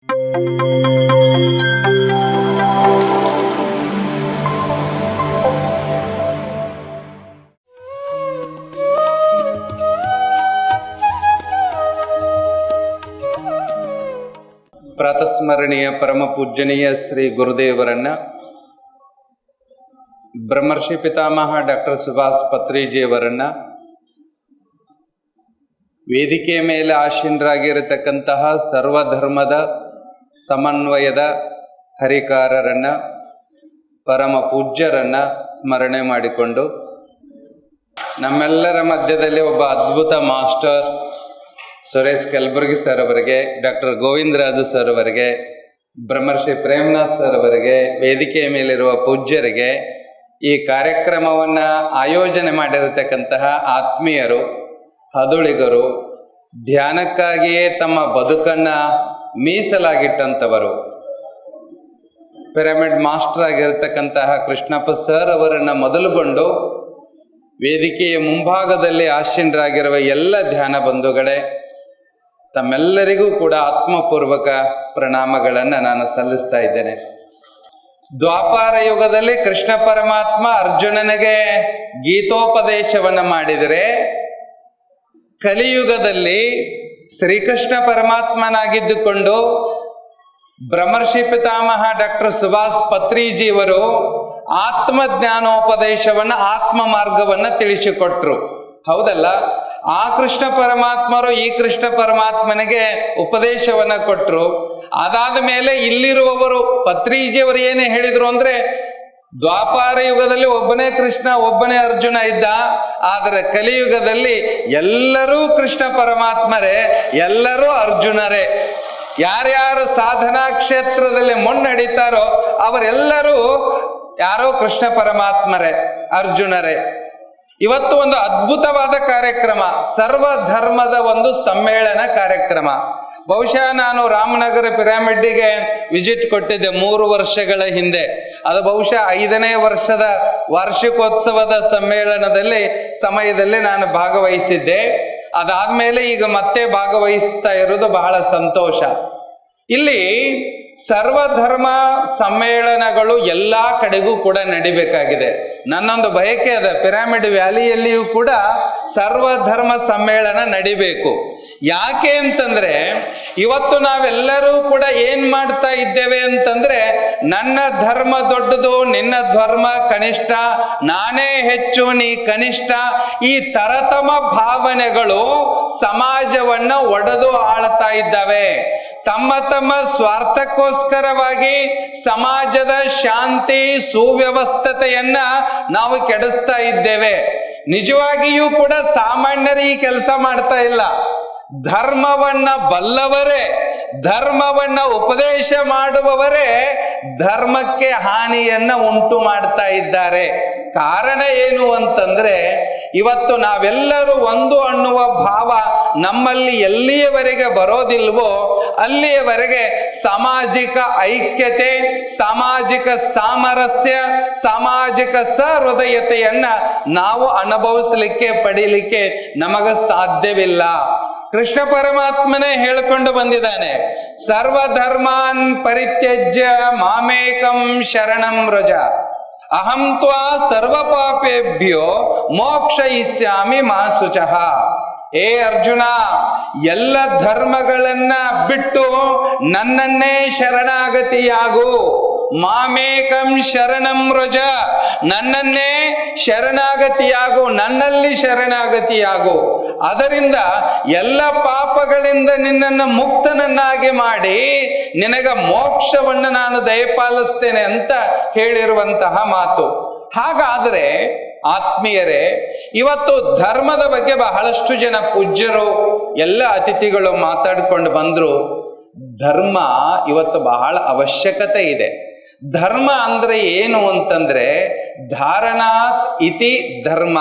ಪ್ರಾತಸ್ಮರಣೀಯ ಪರಮ ಪೂಜ್ಯನೀಯ ಶ್ರೀ ಗುರುದೇವರನ್ನ, ಬ್ರಹ್ಮರ್ಷಿ ಪಿತಾಮಹ ಡಾಕ್ಟರ್ ಸುಭಾಷ್ ಪತ್ರಿಜಿಯವರನ್ನ, ವೇದಿಕೆಯ ಮೇಲೆ ಆಶೀನರಾಗಿರತಕ್ಕಂತಹ ಸರ್ವಧರ್ಮದ ಸಮನ್ವಯದ ಹರಿಕಾರರನ್ನ, ಪರಮ ಪೂಜ್ಯರನ್ನ ಸ್ಮರಣೆ ಮಾಡಿಕೊಂಡು, ನಮ್ಮೆಲ್ಲರ ಮಧ್ಯದಲ್ಲಿ ಒಬ್ಬ ಅದ್ಭುತ ಮಾಸ್ಟರ್ ಸುರೇಶ್ ಕಲಬುರ್ಗಿ ಸರ್ ಅವರಿಗೆ, ಡಾಕ್ಟರ್ ಗೋವಿಂದರಾಜು ಸರ್ ಅವರಿಗೆ, ಬ್ರಹ್ಮರ್ಷಿ ಪ್ರೇಮನಾಥ್ ಸರ್ ಅವರಿಗೆ, ವೇದಿಕೆಯ ಮೇಲಿರುವ ಪೂಜ್ಯರಿಗೆ, ಈ ಕಾರ್ಯಕ್ರಮವನ್ನು ಆಯೋಜನೆ ಮಾಡಿರತಕ್ಕಂತಹ ಆತ್ಮೀಯರು, ಹದುಳಿಗರು, ಧ್ಯಾನಕ್ಕಾಗಿಯೇ ತಮ್ಮ ಬದುಕನ್ನು ಮೀಸಲಾಗಿಟ್ಟಂಥವರು, ಪಿರಮಿಡ್ ಮಾಸ್ಟರ್ ಆಗಿರತಕ್ಕಂತಹ ಕೃಷ್ಣಪ್ಪ ಸರ್ ಅವರನ್ನು ಮೊದಲುಗೊಂಡು ವೇದಿಕೆಯ ಮುಂಭಾಗದಲ್ಲಿ ಆಶೀನರಾಗಿರುವ ಎಲ್ಲ ಧ್ಯಾನ ಬಂಧುಗಳೇ, ತಮ್ಮೆಲ್ಲರಿಗೂ ಕೂಡ ಆತ್ಮಪೂರ್ವಕ ಪ್ರಣಾಮಗಳನ್ನು ನಾನು ಸಲ್ಲಿಸ್ತಾ ಇದ್ದೇನೆ. ದ್ವಾಪಾರ ಯುಗದಲ್ಲಿ ಕೃಷ್ಣ ಪರಮಾತ್ಮ ಅರ್ಜುನನಿಗೆ ಗೀತೋಪದೇಶವನ್ನು ಮಾಡಿದರೆ, ಕಲಿಯುಗದಲ್ಲಿ ಶ್ರೀಕೃಷ್ಣ ಪರಮಾತ್ಮನಾಗಿದ್ದುಕೊಂಡು ಬ್ರಹ್ಮರ್ಷಿ ಪಿತಾಮಹ ಡಾಕ್ಟರ್ ಸುಭಾಷ್ ಪತ್ರಿಜಿಯವರು ಆತ್ಮಜ್ಞಾನೋಪದೇಶವನ್ನು, ಆತ್ಮ ಮಾರ್ಗವನ್ನು ತಿಳಿಸಿಕೊಟ್ರು. ಹೌದಲ್ಲ? ಆ ಕೃಷ್ಣ ಪರಮಾತ್ಮರು ಈ ಕೃಷ್ಣ ಪರಮಾತ್ಮನಿಗೆ ಉಪದೇಶವನ್ನು ಕೊಟ್ಟರು. ಅದಾದ ಮೇಲೆ ಇಲ್ಲಿರುವವರು ಪತ್ರಿಜಿಯವರು ಏನೇ ಹೇಳಿದರು ಅಂದರೆ, ದ್ವಾಪಾರ ಯುಗದಲ್ಲಿ ಒಬ್ಬನೇ ಕೃಷ್ಣ ಒಬ್ಬನೇ ಅರ್ಜುನ ಇದ್ದ, ಆದರೆ ಕಲಿಯುಗದಲ್ಲಿ ಎಲ್ಲರೂ ಕೃಷ್ಣ ಪರಮಾತ್ಮರೇ, ಎಲ್ಲರೂ ಅರ್ಜುನರೇ. ಯಾರ್ಯಾರು ಸಾಧನಾ ಕ್ಷೇತ್ರದಲ್ಲಿ ಮುನ್ನಡೀತಾರೋ ಅವರೆಲ್ಲರೂ ಯಾರೋ ಕೃಷ್ಣ ಪರಮಾತ್ಮರೇ, ಅರ್ಜುನರೇ. ಇವತ್ತು ಒಂದು ಅದ್ಭುತವಾದ ಕಾರ್ಯಕ್ರಮ, ಸರ್ವಧರ್ಮದ ಒಂದು ಸಮ್ಮೇಳನ ಕಾರ್ಯಕ್ರಮ. ಬಹುಶಃ ನಾನು ರಾಮನಗರ ಪಿರಾಮಿಡ್ಡಿಗೆ ವಿಸಿಟ್ ಕೊಟ್ಟಿದ್ದೆ 3 ವರ್ಷಗಳ ಹಿಂದೆ. ಅದು ಬಹುಶಃ 5ನೇ ವರ್ಷದ ವಾರ್ಷಿಕೋತ್ಸವದ ಸಮಯದಲ್ಲಿ ನಾನು ಭಾಗವಹಿಸಿದ್ದೆ. ಅದಾದ್ಮೇಲೆ ಈಗ ಮತ್ತೆ ಭಾಗವಹಿಸ್ತಾ ಇರೋದು ಬಹಳ ಸಂತೋಷ. ಇಲ್ಲಿ ಸರ್ವಧರ್ಮ ಸಮ್ಮೇಳನಗಳು ಎಲ್ಲ ಕಡೆಗೂ ಕೂಡ ನಡಿಬೇಕಾಗಿದೆ. ನನ್ನೊಂದು ಬಯಕೆ ಅದ, ಪಿರಾಮಿಡ್ ವ್ಯಾಲಿಯಲ್ಲಿಯೂ ಕೂಡ ಸರ್ವಧರ್ಮ ಸಮ್ಮೇಳನ ನಡಿಬೇಕು. ಯಾಕೆ ಅಂತಂದ್ರೆ, ಇವತ್ತು ನಾವೆಲ್ಲರೂ ಕೂಡ ಏನ್ ಮಾಡ್ತಾ ಇದ್ದೇವೆ ಅಂತಂದ್ರೆ, ನನ್ನ ಧರ್ಮ ದೊಡ್ಡದು, ನಿನ್ನ ಧರ್ಮ ಕನಿಷ್ಠ, ನಾನೇ ಹೆಚ್ಚು ನೀ ಕನಿಷ್ಠ, ಈ ತರತಮ ಭಾವನೆಗಳು ಸಮಾಜವನ್ನ ಒಡೆದು ಆಳ್ತಾ ಇದ್ದಾವೆ. ತಮ್ಮ ತಮ್ಮ ಸ್ವಾರ್ಥಕ್ಕೋಸ್ಕರವಾಗಿ ಸಮಾಜದ ಶಾಂತಿ ಸುವ್ಯವಸ್ಥತೆಯನ್ನ ನಾವು ಕೆಡಿಸ್ತಾ ಇದ್ದೇವೆ. ನಿಜವಾಗಿಯೂ ಕೂಡ ಸಾಮಾನ್ಯರು ಈ ಕೆಲಸ ಮಾಡ್ತಾ ಇಲ್ಲ. ಧರ್ಮವನ್ನ ಬಲ್ಲವರೇ, ಧರ್ಮವನ್ನ ಉಪದೇಶ ಮಾಡುವವರೇ ಧರ್ಮಕ್ಕೆ ಹಾನಿಯನ್ನ ಉಂಟು ಮಾಡ್ತಾ ಇದ್ದಾರೆ. ಕಾರಣ ಏನು ಅಂತಂದ್ರೆ, ಇವತ್ತು ನಾವೆಲ್ಲರೂ ಒಂದು ಅನ್ನುವ ಭಾವ ನಮ್ಮಲ್ಲಿ ಎಲ್ಲಿಯವರೆಗೆ ಬರೋದಿಲ್ವೋ ಅಲ್ಲಿಯವರೆಗೆ ಸಾಮಾಜಿಕ ಐಕ್ಯತೆ, ಸಾಮಾಜಿಕ ಸಾಮರಸ್ಯ, ಸಾಮಾಜಿಕ ಸಹೃದಯತೆಯನ್ನ ನಾವು ಅನುಭವಿಸಲಿಕ್ಕೆ, ಪಡೀಲಿಕ್ಕೆ ನಮಗ ಸಾಧ್ಯವಿಲ್ಲ. ಕೃಷ್ಣ ಪರಮಾತ್ಮನೇ ಹೇಳಿಕೊಂಡು ಬಂದಿದ್ದಾನೆ, ಸರ್ವಧರ್ಮಾನ್ ಪರಿತ್ಯಜ್ಯ ಮಾಮೇಕಂ ಶರಣಂ ವ್ರಜ, ಅಹಂ ತ್ವಾ ಸರ್ವ ಪಾಪೇಭ್ಯೋ ಮೋಕ್ಷಯಿಷ್ಯಾಮಿ ಮಾ ಶುಚಃ. ಏ ಅರ್ಜುನ, ಎಲ್ಲ ಧರ್ಮಗಳನ್ನ ಬಿಟ್ಟು ನನ್ನನ್ನೇ ಶರಣಾಗತಿಯಾಗು. ಮಾಮೇಕಂ ಶರಣಂ ವ್ರಜ, ನನ್ನನ್ನೇ ಶರಣಾಗತಿಯಾಗು, ನನ್ನಲ್ಲಿ ಶರಣಾಗತಿಯಾಗು. ಅದರಿಂದ ಎಲ್ಲ ಪಾಪಗಳಿಂದ ನಿನ್ನನ್ನು ಮುಕ್ತನನ್ನಾಗಿ ಮಾಡಿ ನಿನಗ ಮೋಕ್ಷವನ್ನು ನಾನು ದಯಪಾಲಿಸ್ತೇನೆ ಅಂತ ಹೇಳಿರುವಂತಹ ಮಾತು. ಹಾಗಾದರೆ ಆತ್ಮೀಯರೇ, ಇವತ್ತು ಧರ್ಮದ ಬಗ್ಗೆ ಬಹಳಷ್ಟು ಜನ ಪೂಜ್ಯರು, ಎಲ್ಲ ಅತಿಥಿಗಳು ಮಾತಾಡಿಕೊಂಡು ಬಂದ್ರು. ಧರ್ಮ ಇವತ್ತು ಬಹಳ ಅವಶ್ಯಕತೆ ಇದೆ. ಧರ್ಮ ಅಂದ್ರೆ ಏನು ಅಂತಂದ್ರೆ, ಧಾರಣಾತ್ ಇತಿ ಧರ್ಮ,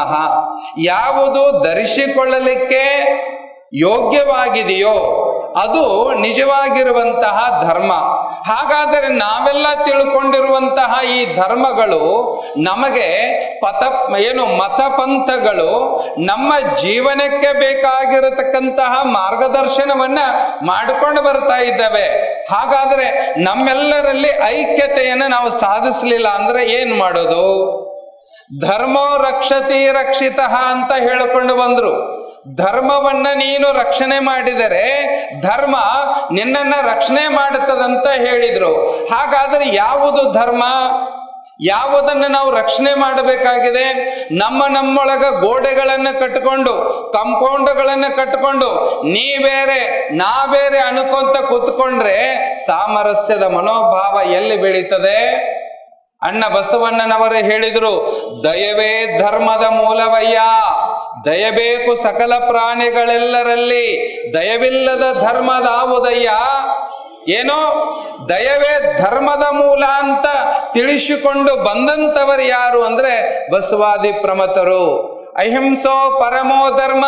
ಯಾವುದು ಧರಿಸಿಕೊಳ್ಳಲಿಕ್ಕೆ ಯೋಗ್ಯವಾಗಿದೆಯೋ ಅದು ನಿಜವಾಗಿರುವಂತಹ ಧರ್ಮ. ಹಾಗಾದರೆ ನಾವೆಲ್ಲ ತಿಳ್ಕೊಂಡಿರುವಂತಹ ಈ ಧರ್ಮಗಳು ನಮಗೆ ಮತಪಂಥಗಳು ನಮ್ಮ ಜೀವನಕ್ಕೆ ಬೇಕಾಗಿರತಕ್ಕಂತಹ ಮಾರ್ಗದರ್ಶನವನ್ನ ಮಾಡಿಕೊಂಡು ಬರ್ತಾ ಇದ್ದಾವೆ. ಹಾಗಾದ್ರೆ ನಮ್ಮೆಲ್ಲರಲ್ಲಿ ಐಕ್ಯತೆಯನ್ನು ನಾವು ಸಾಧಿಸಲಿಲ್ಲ ಅಂದ್ರೆ ಏನ್ ಮಾಡೋದು? ಧರ್ಮೋ ರಕ್ಷತಿ ರಕ್ಷಿತ ಅಂತ ಹೇಳಿಕೊಂಡು ಬಂದ್ರು. ಧರ್ಮವನ್ನ ನೀನು ರಕ್ಷಣೆ ಮಾಡಿದರೆ ಧರ್ಮ ನಿನ್ನನ್ನ ರಕ್ಷಣೆ ಮಾಡುತ್ತದಂತ ಹೇಳಿದ್ರು. ಹಾಗಾದ್ರೆ ಯಾವುದು ಧರ್ಮ? ಯಾವುದನ್ನು ನಾವು ರಕ್ಷಣೆ ಮಾಡಬೇಕಾಗಿದೆ? ನಮ್ಮೊಳಗ ಗೋಡೆಗಳನ್ನು ಕಟ್ಟಿಕೊಂಡು, ಕಾಂಪೌಂಡ್ಗಳನ್ನು ಕಟ್ಟಿಕೊಂಡು ನೀ ಬೇರೆ ನಾ ಬೇರೆ ಅನ್ಕೊಂತ ಕೂತ್ಕೊಂಡ್ರೆ ಸಾಮರಸ್ಯದ ಮನೋಭಾವ ಎಲ್ಲಿ ಬೆಳೀತದೆ? ಅಣ್ಣ ಬಸವಣ್ಣನವರು ಹೇಳಿದ್ರು, ದಯವೇ ಧರ್ಮದ ಮೂಲವಯ್ಯ, ದಯಬೇಕು ಸಕಲ ಪ್ರಾಣಿಗಳೆಲ್ಲರಲ್ಲಿ, ದಯವಿಲ್ಲದ ಧರ್ಮದಾವುದಯ್ಯ. ಏನೋ ದಯವೇ ಧರ್ಮದ ಮೂಲ ಅಂತ ತಿಳಿಸಿಕೊಂಡು ಬಂದಂತವರು ಯಾರು ಅಂದ್ರೆ ಬಸವಾದಿ ಪ್ರಮತರು. ಅಹಿಂಸೋ ಪರಮೋ ಧರ್ಮ,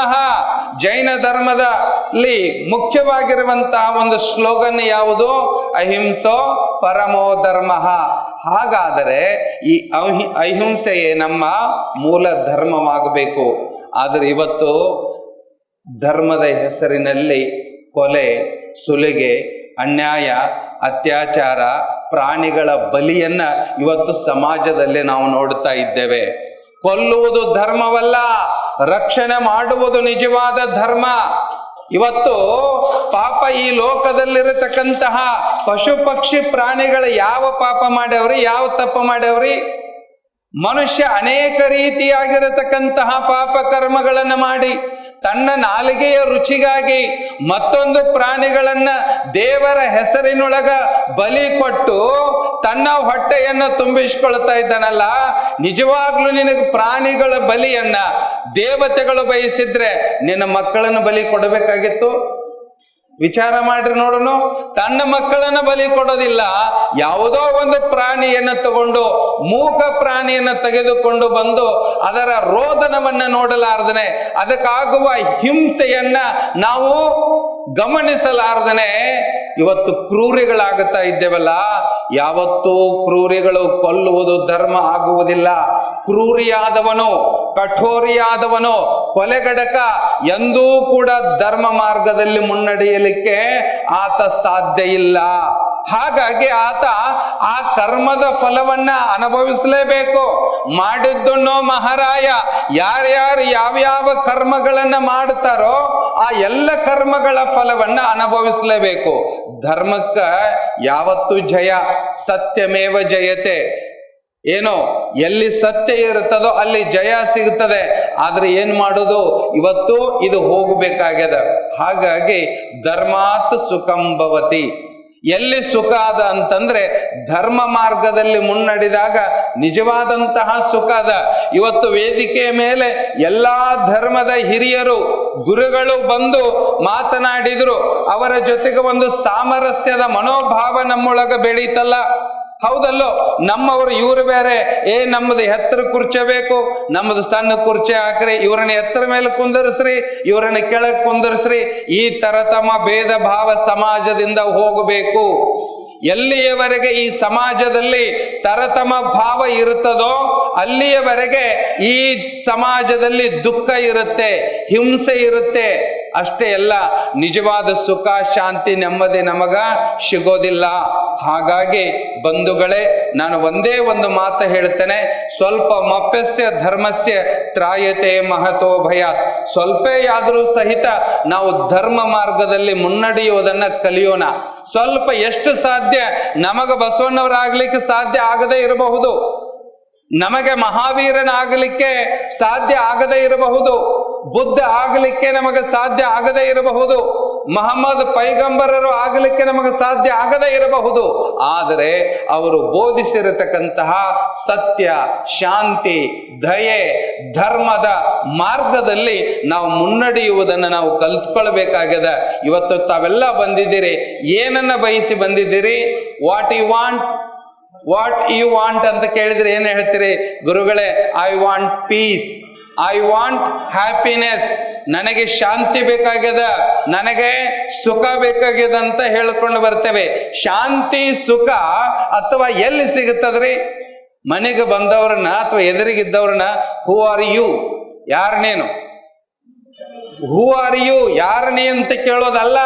ಜೈನ ಧರ್ಮದಲ್ಲಿ ಮುಖ್ಯವಾಗಿರುವಂತಹ ಒಂದು ಸ್ಲೋಗನ್ ಯಾವುದು? ಅಹಿಂಸೋ ಪರಮೋ ಧರ್ಮ. ಹಾಗಾದರೆ ಈ ಅಹಿಂಸೆಯೇ ನಮ್ಮ ಮೂಲ ಧರ್ಮವಾಗಬೇಕು. ಆದರೆ ಇವತ್ತು ಧರ್ಮದ ಹೆಸರಿನಲ್ಲಿ ಕೊಲೆ, ಸುಲಿಗೆ, ಅನ್ಯಾಯ, ಅತ್ಯಾಚಾರ, ಪ್ರಾಣಿಗಳ ಬಲಿಯನ್ನ ಇವತ್ತು ಸಮಾಜದಲ್ಲಿ ನಾವು ನೋಡ್ತಾ ಇದ್ದೇವೆ. ಕೊಲ್ಲುವುದು ಧರ್ಮವಲ್ಲ, ರಕ್ಷಣೆ ಮಾಡುವುದು ನಿಜವಾದ ಧರ್ಮ. ಇವತ್ತು ಪಾಪ ಈ ಲೋಕದಲ್ಲಿರತಕ್ಕಂತಹ ಪಶು ಪಕ್ಷಿ ಪ್ರಾಣಿಗಳ ಯಾವ ಪಾಪ ಮಾಡ್ಯವ್ರಿ, ಯಾವ ತಪ್ಪ ಮಾಡ್ಯವ್ರಿ? ಮನುಷ್ಯ ಅನೇಕ ರೀತಿಯಾಗಿರತಕ್ಕಂತಹ ಪಾಪ ಕರ್ಮಗಳನ್ನು ಮಾಡಿ ತನ್ನ ನಾಲಿಗೆಯ ರುಚಿಗಾಗಿ ಮತ್ತೊಂದು ಪ್ರಾಣಿಗಳನ್ನ ದೇವರ ಹೆಸರಿನೊಳಗ ಬಲಿ ಕೊಟ್ಟು ತನ್ನ ಹೊಟ್ಟೆಯನ್ನು ತುಂಬಿಸಿಕೊಳ್ತಾ ಇದ್ದಾನಲ್ಲ. ನಿಜವಾಗ್ಲೂ ನಿನಗೆ ಪ್ರಾಣಿಗಳ ಬಲಿಯನ್ನ ದೇವತೆಗಳು ಬಯಸಿದ್ರೆ ನಿನ್ನ ಮಕ್ಕಳನ್ನು ಬಲಿ ಕೊಡಬೇಕಾಗಿತ್ತು? ವಿಚಾರ ಮಾಡ್ರಿ ನೋಡೋಣ. ತನ್ನ ಮಕ್ಕಳನ್ನ ಬಲಿ ಕೊಡೋದಿಲ್ಲ, ಯಾವುದೋ ಒಂದು ಪ್ರಾಣಿಯನ್ನ ತಗೊಂಡು, ಮೂಕ ಪ್ರಾಣಿಯನ್ನ ತೆಗೆದುಕೊಂಡು ಬಂದು ಅದರ ರೋದನವನ್ನ ನೋಡಲಾರ್ದನೆ, ಅದಕ್ಕಾಗುವ ಹಿಂಸೆಯನ್ನ ನಾವು ಗಮನಿಸಲಾರ್ದನೆ ಇವತ್ತು ಕ್ರೂರಿಗಳಾಗುತ್ತಾ ಇದ್ದೇವಲ್ಲ. ಯಾವತ್ತೂ ಕ್ರೂರಿಗಳು ಕೊಲ್ಲುವುದು ಧರ್ಮ ಆಗುವುದಿಲ್ಲ. ಕ್ರೂರಿಯಾದವನು, ಕಠೋರಿಯಾದವನು, ಕೊಲೆಗಡಕ ಎಂದೂ ಕೂಡ ಧರ್ಮ ಮಾರ್ಗದಲ್ಲಿ ಮುನ್ನಡೆಯಲಿಕ್ಕೆ ಆತ ಸಾಧ್ಯ ಇಲ್ಲ. ಹಾಗಾಗಿ ಆತ ಆ ಕರ್ಮದ ಫಲವನ್ನ ಅನುಭವಿಸಲೇಬೇಕು. ಮಾಡಿದ್ದನ್ನೋ ಮಹಾರಾಯ ಯಾರ್ಯಾರು ಯಾವ್ಯಾವ ಕರ್ಮಗಳನ್ನ ಮಾಡ್ತಾರೋ ಆ ಎಲ್ಲ ಕರ್ಮಗಳ ಫಲವನ್ನ ಅನುಭವಿಸಲೇಬೇಕು. ಧರ್ಮಕ್ಕ ಯಾವತ್ತೂ ಜಯ, ಸತ್ಯಮೇವ ಜಯತೆ. ಏನೋ ಎಲ್ಲಿ ಸತ್ಯ ಇರುತ್ತದೋ ಅಲ್ಲಿ ಜಯ ಸಿಗುತ್ತದೆ. ಆದ್ರೆ ಏನ್ ಮಾಡೋದು? ಇವತ್ತು ಇದು ಹೋಗಬೇಕಾಗ್ಯದ. ಹಾಗಾಗಿ ಧರ್ಮಾತ್ ಸುಖಂಭವತಿ. ಎಲ್ಲಿ ಸುಖ ಅದ ಅಂತಂದ್ರೆ ಧರ್ಮ ಮಾರ್ಗದಲ್ಲಿ ಮುನ್ನಡೆದಾಗ ನಿಜವಾದಂತಹ ಸುಖ ಅದ. ಇವತ್ತು ವೇದಿಕೆಯ ಮೇಲೆ ಎಲ್ಲಾ ಧರ್ಮದ ಹಿರಿಯರು, ಗುರುಗಳು ಬಂದು ಮಾತನಾಡಿದ್ರು. ಅವರ ಜೊತೆಗೆ ಒಂದು ಸಾಮರಸ್ಯದ ಮನೋಭಾವ ನಮ್ಮೊಳಗ ಬೆಳೀತಲ್ಲ. ಹೌದಲ್ಲೋ? ನಮ್ಮವರು ಇವರು ಬೇರೆ, ನಮ್ಮದು ಎತ್ತರ ಕುರ್ಚೆ ಬೇಕು, ನಮ್ಮದು ಸಣ್ಣ ಕುರ್ಚೆ ಹಾಕ್ರಿ, ಇವರನ್ನ ಎತ್ತರ ಮೇಲೆ ಕುಂದರ್ಸ್ರಿ, ಇವರನ್ನ ಕೆಳಗೆ ಕುಂದರ್ಸ್ರಿ. ಈ ತರತಮ ಭೇದ ಭಾವ ಸಮಾಜದಿಂದ ಹೋಗಬೇಕು. ಎಲ್ಲಿಯವರೆಗೆ ಈ ಸಮಾಜದಲ್ಲಿ ತರತಮ ಭಾವ ಇರುತ್ತದೋ ಅಲ್ಲಿಯವರೆಗೆ ಈ ಸಮಾಜದಲ್ಲಿ ದುಃಖ ಇರುತ್ತೆ, ಹಿಂಸೆ ಇರುತ್ತೆ. ಅಷ್ಟೇ ಅಲ್ಲ, ನಿಜವಾದ ಸುಖ, ಶಾಂತಿ, ನೆಮ್ಮದಿ ನಮಗ ಸಿಗೋದಿಲ್ಲ. ಹಾಗಾಗಿ ಬಂಧುಗಳೇ, ನಾನು ಒಂದೇ ಒಂದು ಮಾತು ಹೇಳ್ತೇನೆ. ಸ್ವಲ್ಪ ಮಪ್ಯಸ್ಯ ಧರ್ಮಸ್ಯ ತ್ರಾಯತೆ ಮಹತೋ ಭಯಾತ್. ಸ್ವಲ್ಪಯಾದರೂ ಸಹಿತ ನಾವು ಧರ್ಮ ಮಾರ್ಗದಲ್ಲಿ ಮುನ್ನಡೆಯುವುದನ್ನ ಕಲಿಯೋಣ. ಸ್ವಲ್ಪ ಎಷ್ಟು ಸಾಧ್ಯ ನಮಗ ಬಸವಣ್ಣವರಾಗ್ಲಿಕ್ಕೆ ಸಾಧ್ಯ ಆಗದೇ ಇರಬಹುದು, ನಮಗೆ ಮಹಾವೀರನಾಗಲಿಕ್ಕೆ ಸಾಧ್ಯ ಆಗದೇ ಇರಬಹುದು, ಬುದ್ಧ ಆಗಲಿಕ್ಕೆ ನಮಗೆ ಸಾಧ್ಯ ಆಗದೇ ಇರಬಹುದು, ಮಹಮ್ಮದ್ ಪೈಗಂಬರರು ಆಗಲಿಕ್ಕೆ ನಮಗೆ ಸಾಧ್ಯ ಆಗದೇ ಇರಬಹುದು. ಆದರೆ ಅವರು ಬೋಧಿಸಿರತಕ್ಕಂತಹ ಸತ್ಯ, ಶಾಂತಿ, ದಯೆ, ಧರ್ಮದ ಮಾರ್ಗದಲ್ಲಿ ನಾವು ಮುನ್ನಡೆಯುವುದನ್ನು ನಾವು ಕಲ್ತ್ಕೊಳ್ಬೇಕಾಗ್ಯದ. ಇವತ್ತು ತಾವೆಲ್ಲ ಬಂದಿದ್ದೀರಿ, ಏನನ್ನ ಬಯಸಿ ಬಂದಿದ್ದೀರಿ? ವಾಟ್ ಯು ವಾಂಟ್ ಅಂತ ಕೇಳಿದ್ರೆ ಏನ್ ಹೇಳ್ತೀರಿ? ಗುರುಗಳೇ, I want peace, I want happiness, ನನಗೆ ಶಾಂತಿ ಬೇಕಾಗ್ಯದ, ನನಗೆ ಸುಖ ಬೇಕಾಗ್ಯದ ಅಂತ ಹೇಳ್ಕೊಂಡು ಬರ್ತೇವೆ. ಶಾಂತಿ ಸುಖ ಅಥವಾ ಎಲ್ಲಿ ಸಿಗುತ್ತದ್ರಿ? ಮನೆಗೆ ಬಂದವ್ರನ್ನ ಅಥವಾ ಎದುರಿಗಿದ್ದವ್ರನ್ನ ಹೂ ಆರ್ ಯು, ಯಾರು ನೀನು, ಹೂ ಆರ್ ಯು, ಯಾರು ನೀ ಅಂತ ಕೇಳೋದಲ್ಲ.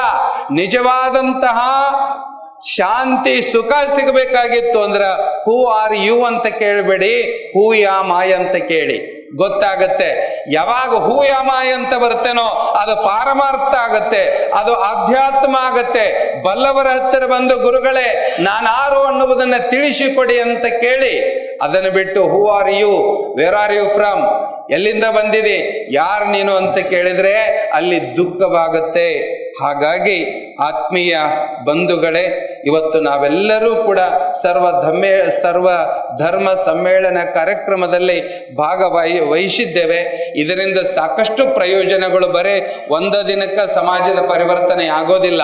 ನಿಜವಾದಂತಹ ಶಾಂತಿ ಸುಖ ಸಿಗಬೇಕಾಗಿತ್ತು ಅಂದ್ರೆ ಹೂ ಆರ್ ಯು ಅಂತ ಕೇಳಬೇಡಿ, ಹೂ ಯಾಮ್ ಐ ಅಂತ ಕೇಳಿ, ಗೊತ್ತಾಗತ್ತೆ. ಯಾವಾಗ ಹೂ ಯಾಮ್ ಐ ಅಂತ ಬರ್ತೇನೋ ಅದು ಪಾರಮಾರ್ಥ ಆಗತ್ತೆ, ಅದು ಅಧ್ಯಾತ್ಮ ಆಗತ್ತೆ. ಬಲ್ಲವರ ಹತ್ತಿರ ಬಂದು ಗುರುಗಳೇ ನಾನಾರು ಅನ್ನುವುದನ್ನ ತಿಳಿಸಿಕೊಡಿ ಅಂತ ಕೇಳಿ, ಅದನ್ನು ಬಿಟ್ಟು who are you, where are you from, ಎಲ್ಲಿಂದ ಬಂದಿದೆ, ಯಾರು ನೀನು ಅಂತ ಕೇಳಿದ್ರೆ ಅಲ್ಲಿ ದುಃಖವಾಗುತ್ತೆ. ಹಾಗಾಗಿ ಬಂಧುಗಳೇ, ಇವತ್ತು ನಾವೆಲ್ಲರೂ ಕೂಡ ಸರ್ವ ಧರ್ಮ ಸಮ್ಮೇಳನ ಕಾರ್ಯಕ್ರಮದಲ್ಲಿ ವಹಿಸಿದ್ದೇವೆ. ಇದರಿಂದ ಸಾಕಷ್ಟು ಪ್ರಯೋಜನಗಳು ಬರೇ ಒಂದು ದಿನಕ್ಕೆ ಸಮಾಜದ ಪರಿವರ್ತನೆ ಆಗೋದಿಲ್ಲ.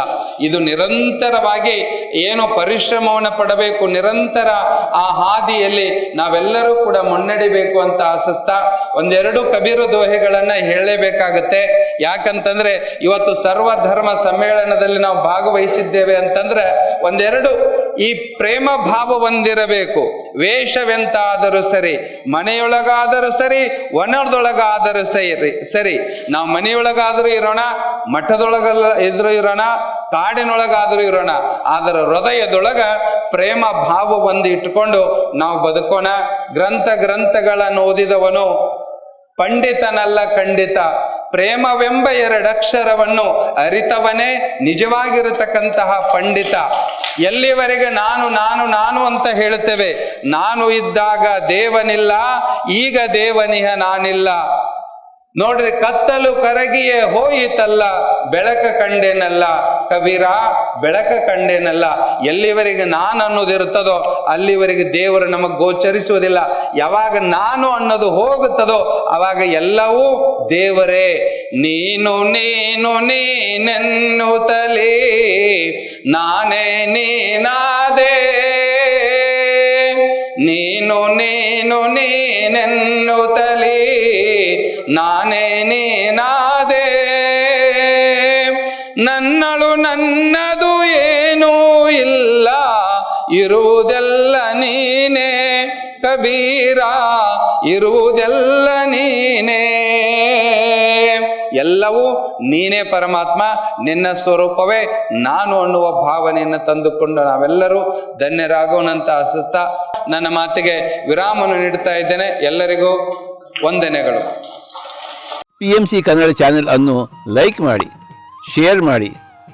ಇದು ನಿರಂತರವಾಗಿ ಏನು ಪರಿಶ್ರಮವನ್ನು ಪಡಬೇಕು, ನಿರಂತರ ಆ ಹಾದಿಯಲ್ಲಿ ನಾವೆಲ್ಲರೂ ಕೂಡ ಮುನ್ನಡಿಬೇಕು ಅಂತ ಆಶಿಸ್ತಾ ಒಂದೆರಡು ಕಬೀರ ದೋಹೆಗಳನ್ನ ಹೇಳಲೇಬೇಕಾಗತ್ತೆ. ಯಾಕಂತಂದ್ರೆ ಇವತ್ತು ಸರ್ವಧರ್ಮ ಸಮ್ಮೇಳನದಲ್ಲಿ ನಾವು ಭಾಗವಹಿಸಿದ್ದೇವೆ ಅಂತಂದ್ರೆ ಒಂದೆರಡು ಈ ಪ್ರೇಮ ಭಾವ ಹೊಂದಿರಬೇಕು. ವೇಷವೆಂತಾದರೂ ಸರಿ, ಮನೆಯೊಳಗಾದರೂ ಸರಿ, ವನದೊಳಗಾದರೂ ಸರಿ. ನಾವು ಮನೆಯೊಳಗಾದರೂ ಇರೋಣ, ಮಠದೊಳಗಲ್ಲ ಇರೋಣ, ಕಾಡಿನೊಳಗಾದರೂ ಇರೋಣ, ಅದರ ಹೃದಯದೊಳಗ ಪ್ರೇಮ ಭಾವ ಒಂದು ಇಟ್ಕೊಂಡು ನಾವು ಬದುಕೋಣ. ಗ್ರಂಥಗಳನ್ನು ಓದಿದವನು ಪಂಡಿತನಲ್ಲ ಖಂಡಿತ, ಪ್ರೇಮವೆಂಬ ಎರಡಕ್ಷರವನ್ನು ಅರಿತವನೇ ನಿಜವಾಗಿರತಕ್ಕಂತಹ ಪಂಡಿತ. ಎಲ್ಲಿವರೆಗೆ ನಾನು ನಾನು ನಾನು ಅಂತ ಹೇಳುತ್ತೇವೆ, ನಾನು ಇದ್ದಾಗ ದೇವನಿಲ್ಲ, ಈಗ ದೇವನಿಹ ನಾನಿಲ್ಲ. ನೋಡ್ರಿ, ಕತ್ತಲು ಕರಗಿಯೇ ಹೋಯಿತಲ್ಲ, ಬೆಳಕ ಕಂಡೇನಲ್ಲ ಕಬೀರ, ಬೆಳಕ ಕಂಡೇನಲ್ಲ. ಎಲ್ಲಿವರೆಗೆ ನಾನು ಅನ್ನೋದಿರುತ್ತದೋ ಅಲ್ಲಿವರೆಗೆ ದೇವರು ನಮಗೆ ಗೋಚರಿಸುವುದಿಲ್ಲ. ಯಾವಾಗ ನಾನು ಅನ್ನೋದು ಹೋಗುತ್ತದೋ ಅವಾಗ ಎಲ್ಲವೂ ದೇವರೇ. ನೀನು ನೀನು ನೀನೆನ್ನುತ್ತಲೇ ನಾನೇ ನೀನಾದೆ, ನೀನು ನೀನು ನೀನೆನ್ನುತ್ತಲೇ ನಾನೇ ನೀನಾದೆ. ನನ್ನಳು ನನ್ನದು ಏನೂ ಇಲ್ಲ, ಇರುವುದೆಲ್ಲ ನೀನೇ ಕಬೀರ, ಇರುವುದೆಲ್ಲ ನೀನೇ. ಎಲ್ಲವೂ ನೀನೇ ಪರಮಾತ್ಮ, ನಿನ್ನ ಸ್ವರೂಪವೇ ನಾನು ಅನ್ನುವ ಭಾವನೆಯನ್ನು ತಂದುಕೊಂಡು ನಾವೆಲ್ಲರೂ ಧನ್ಯರಾಗೋಣಂತ ಆಶಿಸ್ತಾ ನನ್ನ ಮಾತಿಗೆ ವಿರಾಮವನ್ನು ನೀಡ್ತಾ ಇದ್ದೇನೆ. ಎಲ್ಲರಿಗೂ ವಂದನೆಗಳು. PMC ಕನ್ನಡ ಚಾನೆಲ್ ಅನ್ನು ಲೈಕ್ ಮಾಡಿ, ಶೇರ್ ಮಾಡಿ,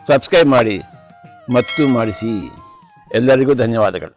ಸಬ್ಸ್ಕ್ರೈಬ್ ಮಾಡಿ ಮತ್ತು ಮಾಡಿಸಿ. ಎಲ್ಲರಿಗೂ ಧನ್ಯವಾದಗಳು.